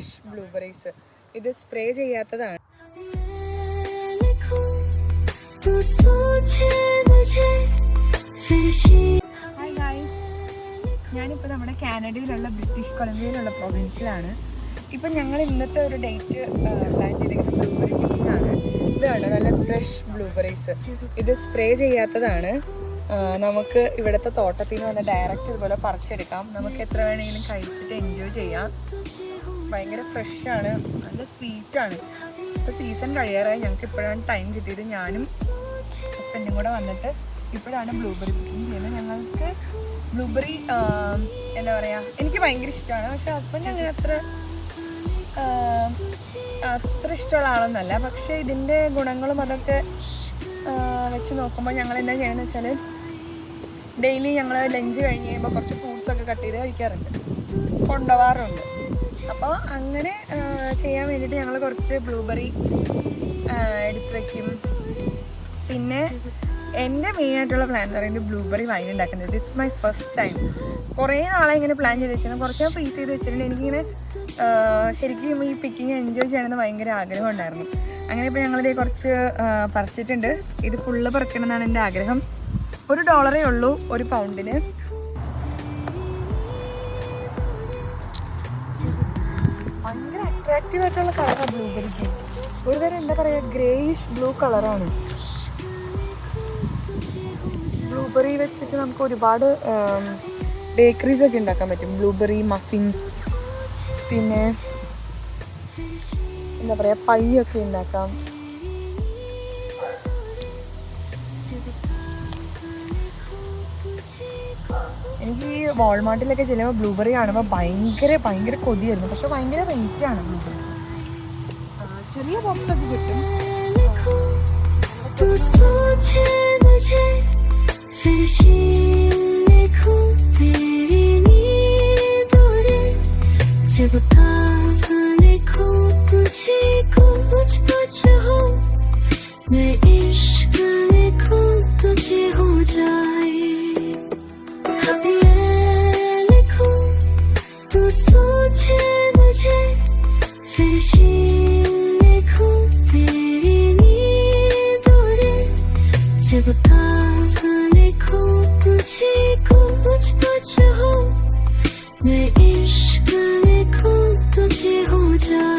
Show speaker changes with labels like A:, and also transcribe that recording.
A: Fresh blueberries. ഇത് spray ചെയ്യാത്തതാണ്. Hi guys, ഞാനിപ്പോൾ നമ്മുടെ കാനഡയിലുള്ള ബ്രിട്ടീഷ് കൊളംബിയയിലുള്ള പ്രൊവിൻസിലാണ്. ഇപ്പം ഞങ്ങൾ ഇന്നത്തെ ഒരു ഡേറ്റ് പ്ലാൻ ചെയ്തിരിക്കുന്നത് ബ്ലൂബെറി പിക്കിംഗ് ആണ്. ഇതാണ് നല്ല ഫ്രഷ് ബ്ലൂബെറീസ്. ഇത് സ്പ്രേ ചെയ്യാത്തതാണ്. നമുക്ക് ഇവിടുത്തെ തോട്ടത്തിൽ നിന്ന് വന്ന് ഡയറക്റ്റ് ഇതുപോലെ പറിച്ചെടുക്കാം. നമുക്ക് എത്ര വേണമെങ്കിലും കഴിച്ചിട്ട് എൻജോയ് ചെയ്യാം. ഭയങ്കര ഫ്രഷാണ്, നല്ല സ്വീറ്റാണ്. ഇപ്പോൾ സീസൺ കഴിയാറായി. ഞങ്ങൾക്ക് ഇപ്പോഴാണ് ടൈം കിട്ടിയത്. ഞാനും ഹസ്ബൻഡും കൂടെ വന്നിട്ട് ഇപ്പോഴാണ് ബ്ലൂബെറി പിക്കിങ് ചെയ്യുന്നത്. ഞങ്ങൾക്ക് ബ്ലൂബെറി എന്താ പറയുക, എനിക്ക് ഭയങ്കര ഇഷ്ടമാണ്. പക്ഷെ ഹസ്ബൻഡ് അങ്ങനെ അത്ര ഇഷ്ടമുള്ള ആളൊന്നുമല്ല. പക്ഷേ ഇതിൻ്റെ ഗുണങ്ങളും അതൊക്കെ വെച്ച് നോക്കുമ്പോൾ ഞങ്ങൾ എന്താ ചെയ്യണമെന്ന് വെച്ചാൽ ഡെയിലി ഞങ്ങൾ ലഞ്ച് കഴിഞ്ഞ് കഴിയുമ്പോൾ കുറച്ച് ഫ്രൂട്ട്സൊക്കെ കട്ട് ചെയ്ത് കഴിക്കാറുണ്ട്, കൊണ്ടുപോകാറുണ്ട്. അപ്പോൾ അങ്ങനെ ചെയ്യാൻ വേണ്ടിയിട്ട് ഞങ്ങൾ കുറച്ച് ബ്ലൂബെറി എടുത്ത് വയ്ക്കും. പിന്നെ എൻ്റെ മെയിനായിട്ടുള്ള പ്ലാൻ എന്ന് പറയുന്നത് ബ്ലൂബെറി വൈൻ ഉണ്ടാക്കുന്നത്. It's my first time. കുറേ നാളെ ഇങ്ങനെ പ്ലാൻ ചെയ്ത് വെച്ചിരുന്നു. കുറച്ച് ഞാൻ ഫ്രീസ് ചെയ്ത് വെച്ചിട്ടുണ്ട്. എനിക്കിങ്ങനെ ശരിക്കും ഈ പിക്കിങ് എൻജോയ് ചെയ്യണമെന്ന് ഭയങ്കര ആഗ്രഹം ഉണ്ടായിരുന്നു. അങ്ങനെ ഇപ്പോൾ ഞങ്ങളിത് കുറച്ച് പറിച്ചിട്ടുണ്ട്. ഇത് ഫുള്ള് പറിക്കണം എന്നാണ് എൻ്റെ ആഗ്രഹം. $1 ഉള്ളൂ ഒരു പൗണ്ടിന്. ഭയങ്കര അട്രാക്റ്റീവായിട്ടുള്ള കളറാണ് ബ്ലൂബെറിക്ക്. ഒരു തരം എന്താ പറയുക, ഗ്രേയിഷ് ബ്ലൂ കളറാണ്. ബ്ലൂബെറി വെച്ചിട്ട് നമുക്ക് ഒരുപാട് ബേക്കറീസൊക്കെ ഉണ്ടാക്കാൻ പറ്റും. ബ്ലൂബെറി മഫിൻസ്, പിന്നെ എന്താ പറയുക, പൈയൊക്കെ ഉണ്ടാക്കാം. എനിക്ക് ഈ വാൾമാർട്ടിലൊക്കെ ചെല്ലുമ്പോൾ ബ്ലൂബെറി കാണുമ്പോൾ ഭയങ്കര കൊതിയായിരുന്നു. പക്ഷെ ഭയങ്കര റേറ്റാണ് ബ്ലൂബെറി. ചെറിയ ബോക്സൊക്കെ കിട്ടും.
B: मैं इश्क में खो तुझे हो जाए.